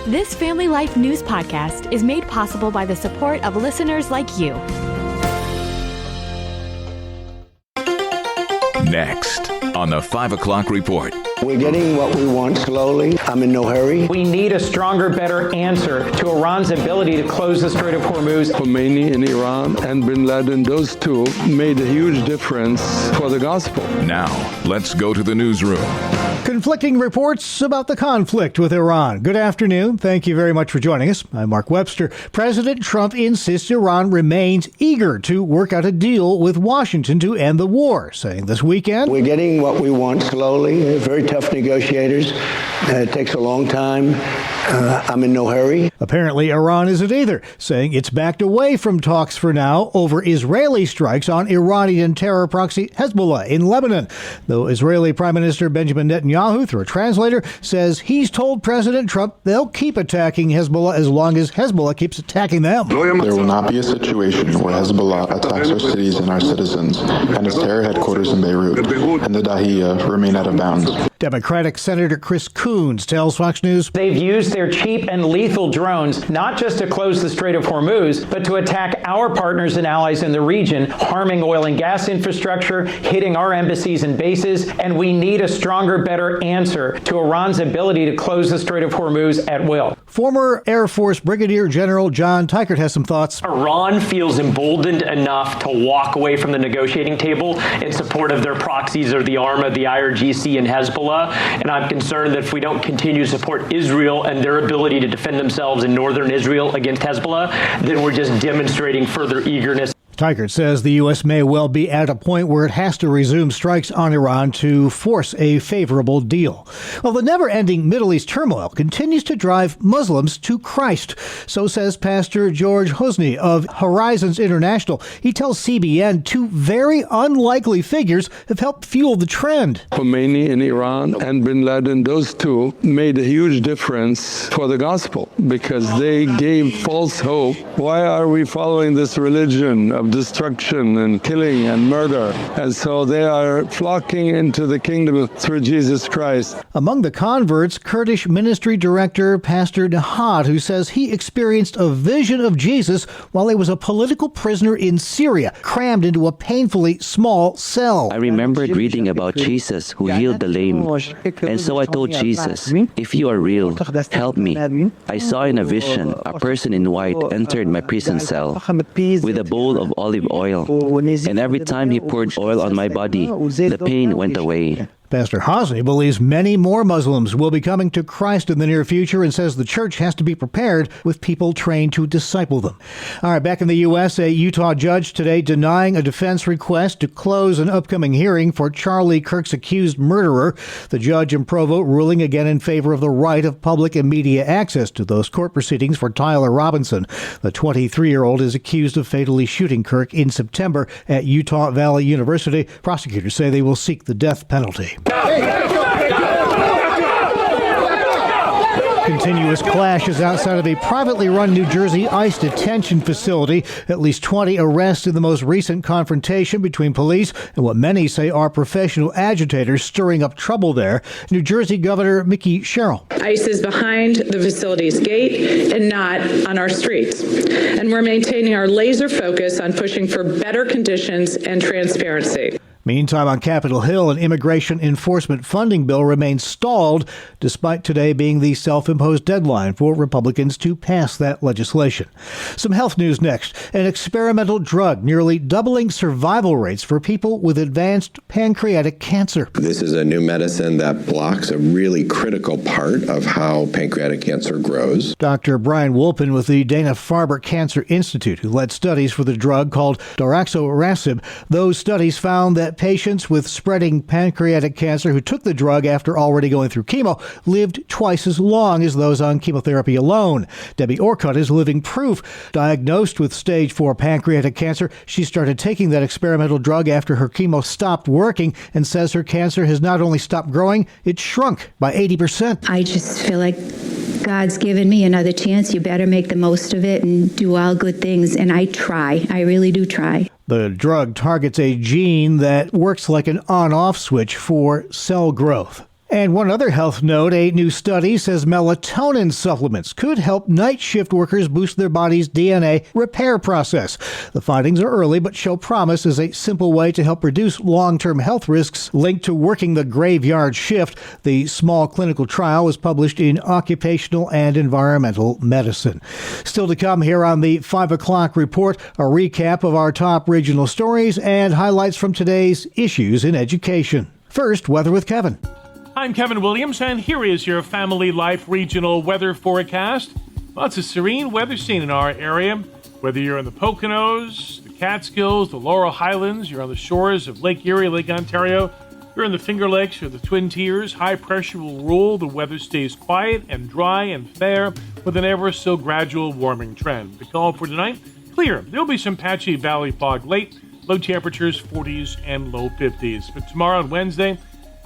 This Family Life News podcast is made possible by the support of listeners like you. Next on the 5 o'clock report. We're getting what we want slowly. I'm in no hurry. We need a stronger, better answer to Iran's ability to close the Strait of Hormuz. Khomeini in Iran and bin Laden, those two made a huge difference for the gospel. Now, let's go to the newsroom. Conflicting reports about the conflict with Iran. Good afternoon. Thank you very much for joining us. I'm Mark Webster. President Trump insists Iran remains eager to work out a deal with Washington to end the war, saying this weekend, We're getting what we want slowly. Very tough negotiators. It takes a long time. I'm in no hurry. Apparently, Iran isn't either, saying it's backed away from talks for now over Israeli strikes on Iranian terror proxy Hezbollah in Lebanon. Though Israeli Prime Minister Benjamin Netanyahu, through a translator, says he's told President Trump they'll keep attacking Hezbollah as long as Hezbollah keeps attacking them. There will not be a situation where Hezbollah attacks our cities and our citizens, and its terror headquarters in Beirut and the Dahiya remain out of bounds. Democratic Senator Chris Coons tells Fox News They've used their cheap and lethal drones not just to close the Strait of Hormuz, but to attack our partners and allies in the region, harming oil and gas infrastructure, hitting our embassies and bases, and we need a stronger, better answer to Iran's ability to close the Strait of Hormuz at will. Former Air Force Brigadier General John Teichert has some thoughts. Iran feels emboldened enough to walk away from the negotiating table in support of their proxies or the arm of the IRGC and Hezbollah. And I'm concerned that if we don't continue to support Israel and their ability to defend themselves in northern Israel against Hezbollah, then we're just demonstrating further eagerness. Teichert says the U.S. may well be at a point where it has to resume strikes on Iran to force a favorable deal. Well, the never-ending Middle East turmoil continues to drive Muslims to Christ. So says Pastor George Hosni of Horizons International. He tells CBN two very unlikely figures have helped fuel the trend. Khomeini in Iran and bin Laden, those two made a huge difference for the gospel because they gave false hope. Why are we following this religion of destruction and killing and murder? And so they are flocking into the kingdom through Jesus Christ. Among the converts, Kurdish ministry director Pastor Nahad, who says he experienced a vision of Jesus while he was a political prisoner in Syria, crammed into a painfully small cell. I remembered reading about Jesus who healed the lame. And so I told Jesus, if you are real, help me. I saw in a vision a person in white entered my prison cell with a bowl of olive oil, and every time he poured oil on my body, the pain went away. Pastor Hosni believes many more Muslims will be coming to Christ in the near future and says the church has to be prepared with people trained to disciple them. All right, back in the U.S., a Utah judge today denying a defense request to close an upcoming hearing for Charlie Kirk's accused murderer. The judge in Provo ruling again in favor of the right of public and media access to those court proceedings for Tyler Robinson. The 23-year-old is accused of fatally shooting Kirk in September at Utah Valley University. Prosecutors say they will seek the death penalty. Continuous clashes outside of a privately run New Jersey ICE detention facility. At least 20 arrests in the most recent confrontation between police and what many say are professional agitators stirring up trouble there. New Jersey Governor Mickey Sherrill. ICE is behind the facility's gate and not on our streets. And we're maintaining our laser focus on pushing for better conditions and transparency. Meantime, on Capitol Hill, an immigration enforcement funding bill remains stalled, despite today being the self-imposed deadline for Republicans to pass that legislation. Some health news next. An experimental drug nearly doubling survival rates for people with advanced pancreatic cancer. This is a new medicine that blocks a really critical part of how pancreatic cancer grows. Dr. Brian Wolpin with the Dana-Farber Cancer Institute, who led studies for the drug called daraxonrasib. Those studies found that patients with spreading pancreatic cancer who took the drug after already going through chemo lived twice as long as those on chemotherapy alone. Debbie Orcutt is living proof. Diagnosed with stage 4 pancreatic cancer, she started taking that experimental drug after her chemo stopped working and says her cancer has not only stopped growing, it shrunk by 80%. I just feel like God's given me another chance. You better make the most of it and do all good things. And I try. I really do try. The drug targets a gene that works like an on-off switch for cell growth. And one other health note, a new study says melatonin supplements could help night shift workers boost their body's DNA repair process. The findings are early but show promise as a simple way to help reduce long-term health risks linked to working the graveyard shift. The small clinical trial was published in Occupational and Environmental Medicine. Still to come here on the 5 o'clock report, a recap of our top regional stories and highlights from today's issues in education. First, weather with Kevin. I'm Kevin Williams, and here is your Family Life regional weather forecast. Lots of serene weather seen in our area. Whether you're in the Poconos, the Catskills, the Laurel Highlands, you're on the shores of Lake Erie, Lake Ontario, you're in the Finger Lakes or the Twin Tiers, high pressure will rule. The weather stays quiet and dry and fair with an ever so gradual warming trend. The call for tonight, clear. There'll be some patchy valley fog late, low temperatures 40s and low 50s. But tomorrow and Wednesday,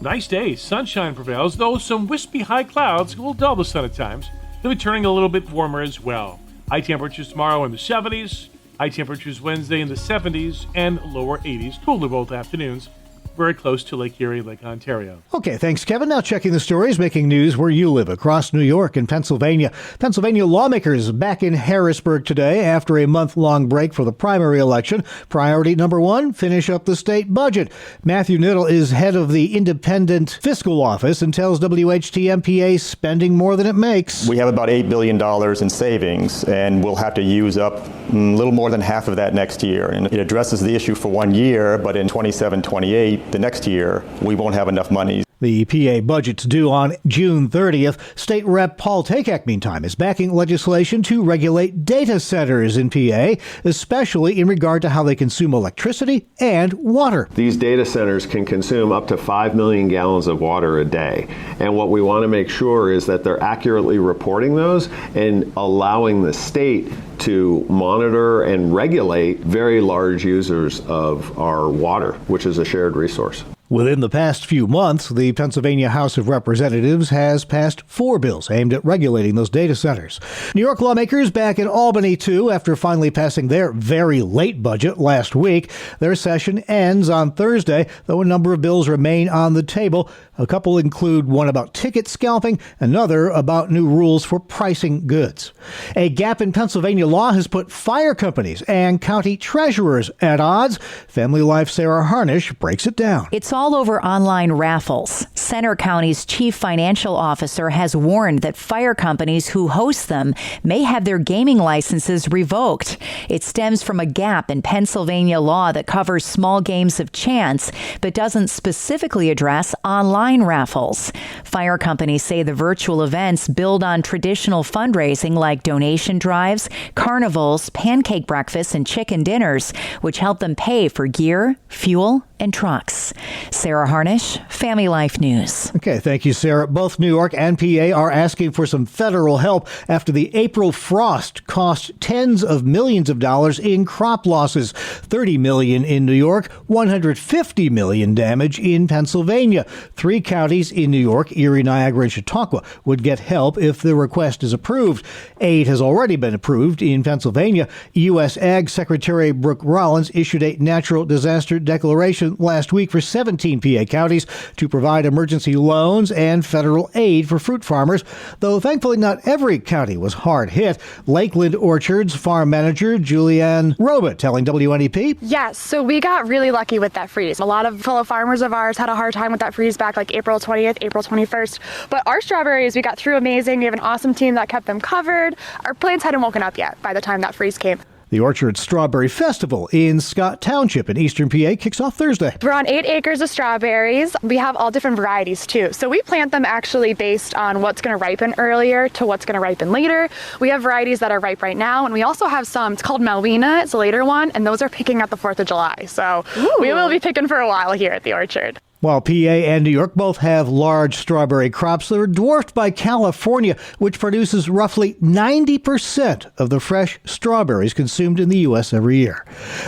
nice day, sunshine prevails, though some wispy high clouds will dull the sun at times. They'll be turning a little bit warmer as well. High temperatures tomorrow in the 70s, high temperatures Wednesday in the 70s, and lower 80s. Cooler both afternoons, very close to Lake Erie, Lake Ontario. Okay, thanks, Kevin. Now checking the stories making news where you live across New York and Pennsylvania. Pennsylvania lawmakers back in Harrisburg today after a month-long break for the primary election. Priority number one, finish up the state budget. Matthew Niddle is head of the Independent Fiscal Office and tells WHT-MPA spending more than it makes. We have about $8 billion in savings, and we'll have to use up a little more than half of that next year. And it addresses the issue for 1 year, but in 27-28, the next year, we won't have enough money. The PA budget's due on June 30th. State Rep Paul Takak, meantime, is backing legislation to regulate data centers in PA, especially in regard to how they consume electricity and water. These data centers can consume up to 5 million gallons of water a day. And what we want to make sure is that they're accurately reporting those and allowing the state to monitor and regulate very large users of our water, which is a shared resource. Within the past few months, the Pennsylvania House of Representatives has passed 4 bills aimed at regulating those data centers. New York lawmakers back in Albany, too, after finally passing their very late budget last week. Their session ends on Thursday, though a number of bills remain on the table. A couple include one about ticket scalping, another about new rules for pricing goods. A gap in Pennsylvania law has put fire companies and county treasurers at odds. Family Life Sarah Harnish breaks it down. It's all over online raffles. Center County's chief financial officer has warned that fire companies who host them may have their gaming licenses revoked. It stems from a gap in Pennsylvania law that covers small games of chance, but doesn't specifically address online raffles. Fire companies say the virtual events build on traditional fundraising like donation drives, carnivals, pancake breakfasts, and chicken dinners, which help them pay for gear, fuel, and trucks. Sarah Harnish, Family Life News. Okay, thank you, Sarah. Both New York and PA are asking for some federal help after the April frost cost tens of millions of dollars in crop losses. $30 million in New York, $150 million damage in Pennsylvania. 3 counties in New York, Erie, Niagara, and Chautauqua, would get help if the request is approved. Aid has already been approved in Pennsylvania. U.S. Ag Secretary Brooke Rollins issued a natural disaster declaration last week for 17 PA counties to provide emergency loans and federal aid for fruit farmers, though thankfully not every county was hard hit. Lakeland Orchards farm manager Julianne Roba telling WNEP. Yes, so we got really lucky with that freeze. A lot of fellow farmers of ours had a hard time with that freeze back like April 20th, April 21st. But our strawberries, we got through amazing. We have an awesome team that kept them covered. Our plants hadn't woken up yet by the time that freeze came. The Orchard Strawberry Festival in Scott Township in eastern PA kicks off Thursday. We're on 8 acres of strawberries. We have all different varieties too. So we plant them actually based on what's going to ripen earlier to what's going to ripen later. We have varieties that are ripe right now, and we also have some. It's called Malvina. It's a later one, and those are picking at the 4th of July. So we will be picking for a while here at the orchard. While PA and New York both have large strawberry crops, they're dwarfed by California, which produces roughly 90% of the fresh strawberries consumed in the U.S. every year.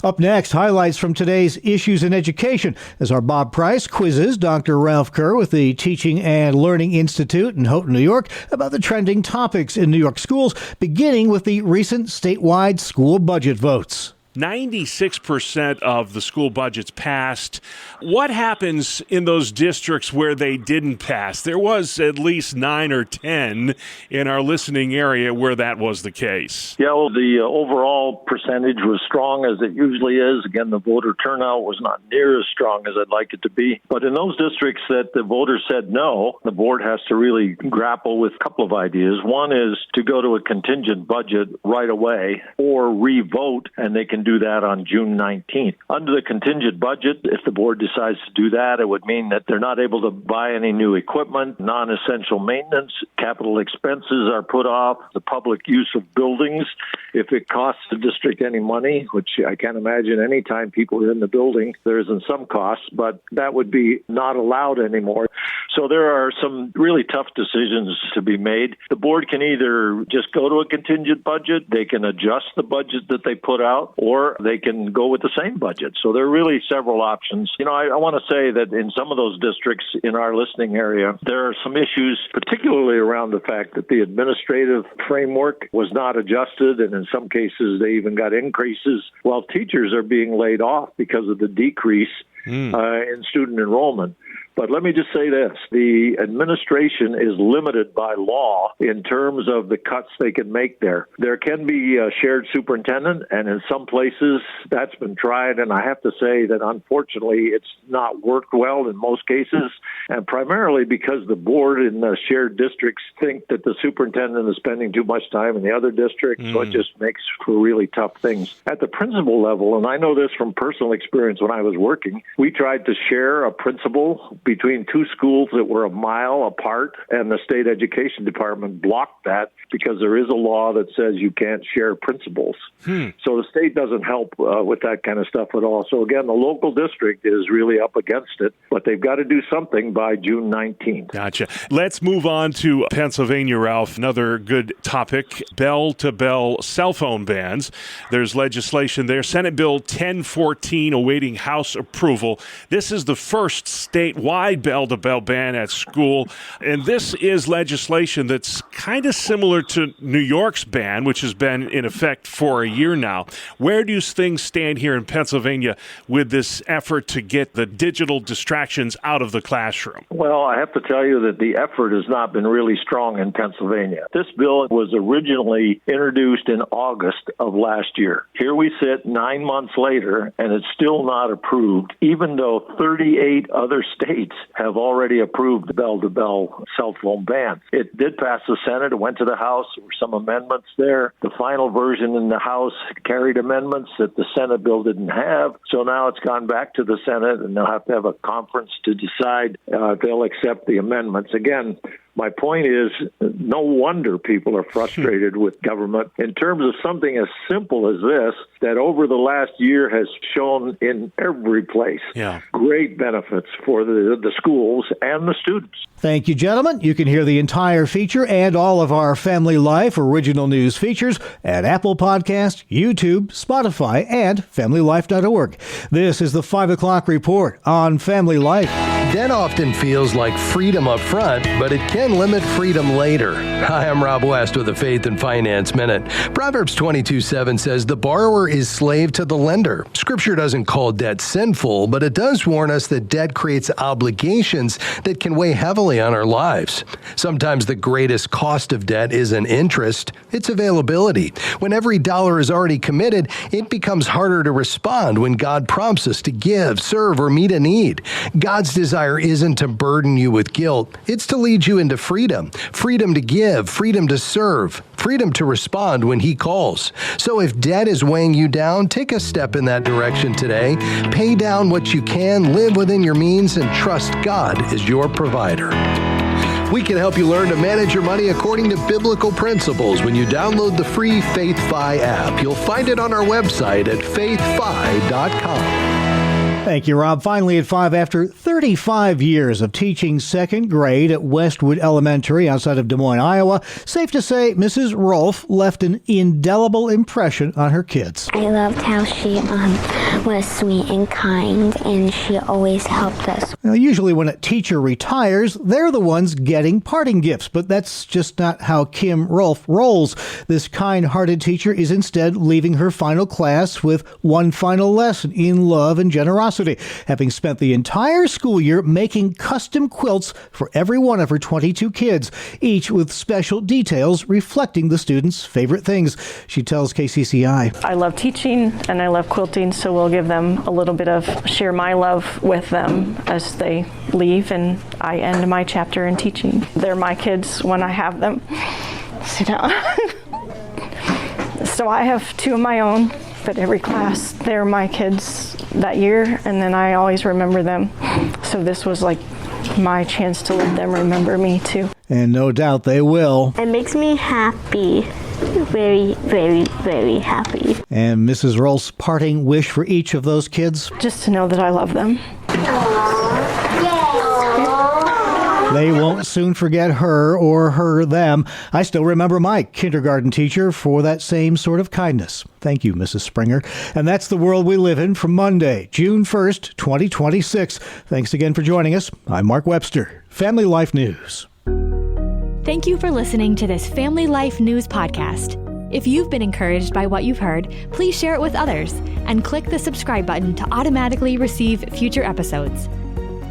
Up next, highlights from today's issues in education as our Bob Price quizzes Dr. Ralph Kerr with the Teaching and Learning Institute in Houghton, New York, about the trending topics in New York schools, beginning with the recent statewide school budget votes. 96% of the school budgets passed. What happens in those districts where they didn't pass? There was at least 9 or 10 in our listening area where that was the case. Yeah, well, the overall percentage was strong as it usually is. Again, the voter turnout was not near as strong as I'd like it to be. But in those districts that the voters said no, the board has to really grapple with a couple of ideas. One is to go to a contingent budget right away or re-vote, and they can do that on June 19th. Under the contingent budget, if the board decides to do that, it would mean that they're not able to buy any new equipment, non-essential maintenance, capital expenses are put off, the public use of buildings. If it costs the district any money, which I can't imagine any time people are in the building, there isn't some costs, but that would be not allowed anymore. So there are some really tough decisions to be made. The board can either just go to a contingent budget, they can adjust the budget that they put out, or they can go with the same budget. So there are really several options. You know, I want to say that in some of those districts in our listening area, there are some issues, particularly around the fact that the administrative framework was not adjusted, and in some cases they even got increases, while teachers are being laid off because of the decrease in student enrollment. But let me just say this. The administration is limited by law in terms of the cuts they can make there. There can be a shared superintendent, and in some places that's been tried, and I have to say that unfortunately it's not worked well in most cases, and primarily because the board in the shared districts think that the superintendent is spending too much time in the other district, so it just makes for really tough things. At the principal level, and I know this from personal experience when I was working, we tried to share a principal between two schools that were a mile apart, and the state education department blocked that because there is a law that says you can't share principals. So the state doesn't help with that kind of stuff at all. So again, the local district is really up against it, but they've got to do something by June 19th. Gotcha. Let's move on to Pennsylvania, Ralph. Another good topic, bell-to-bell cell phone bans. There's legislation there. Senate Bill 1014 awaiting House approval. This is the first statewide bell-to-bell ban at school, and this is legislation that's kind of similar to New York's ban, which has been in effect for a year now. Where do things stand here in Pennsylvania with this effort to get the digital distractions out of the classroom? Well, I have to tell you that the effort has not been really strong in Pennsylvania. This bill was originally introduced in August of last year. Here we sit 9 months later, and it's still not approved, even though 38 other states have already approved the bell-to-bell cell phone ban. It did pass the Senate. It went to the House. There were some amendments there. The final version in the House carried amendments that the Senate bill didn't have. So now it's gone back to the Senate, and they'll have to have a conference to decide if they'll accept the amendments. Again, my point is, no wonder people are frustrated with government in terms of something as simple as this that over the last year has shown in every place great benefits for the schools and the students. Thank you, gentlemen. You can hear the entire feature and all of our Family Life original news features at Apple Podcasts, YouTube, Spotify, and FamilyLife.org. This is the 5 o'clock report on Family Life. Debt often feels like freedom up front, but it can limit freedom later. Hi, I'm Rob West with the Faith and Finance Minute. Proverbs 22:7 says, "The borrower is slave to the lender." Scripture doesn't call debt sinful, but it does warn us that debt creates obligations that can weigh heavily on our lives. Sometimes the greatest cost of debt isn't interest, it's availability. When every dollar is already committed, it becomes harder to respond when God prompts us to give, serve, or meet a need. God's desire isn't to burden you with guilt, it's to lead you into freedom. Freedom to give, freedom to serve, freedom to respond when He calls. So if debt is weighing you down, take a step in that direction today. Pay down what you can, live within your means, and trust God as your provider. We can help you learn to manage your money according to biblical principles when you download the free FaithFi app. You'll find it on our website at faithfi.com. Thank you, Rob. Finally at 5, after 35 years of teaching second grade at Westwood Elementary outside of Des Moines, Iowa, safe to say Mrs. Rolfe left an indelible impression on her kids. I loved how she was sweet and kind, and she always helped us. Now, usually when a teacher retires, they're the ones getting parting gifts, but that's just not how Kim Rolfe rolls. This kind-hearted teacher is instead leaving her final class with one final lesson in love and generosity, having spent the entire school year making custom quilts for every one of her 22 kids, each with special details reflecting the students' favorite things. She tells KCCI. I love teaching and I love quilting, so we'll give them a little bit of share my love with them as they leave, and I end my chapter in teaching. They're my kids when I have them. Sit down. So I have 2 of my own, but every class, they're my kids that year, and then I always remember them. So this was like my chance to let them remember me too. And no doubt they will. It makes me happy. Very, very, very happy. And Mrs. Rolfe's parting wish for each of those kids? Just to know that I love them. They won't soon forget her or her them. I still remember my kindergarten teacher for that same sort of kindness. Thank you, Mrs. Springer. And that's the world we live in from Monday, June 1st, 2026. Thanks again for joining us. I'm Mark Webster, Family Life News. Thank you for listening to this Family Life News podcast. If you've been encouraged by what you've heard, please share it with others and click the subscribe button to automatically receive future episodes.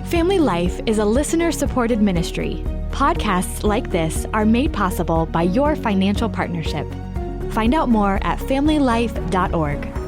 Family Life is a listener-supported ministry. Podcasts like this are made possible by your financial partnership. Find out more at familylife.org.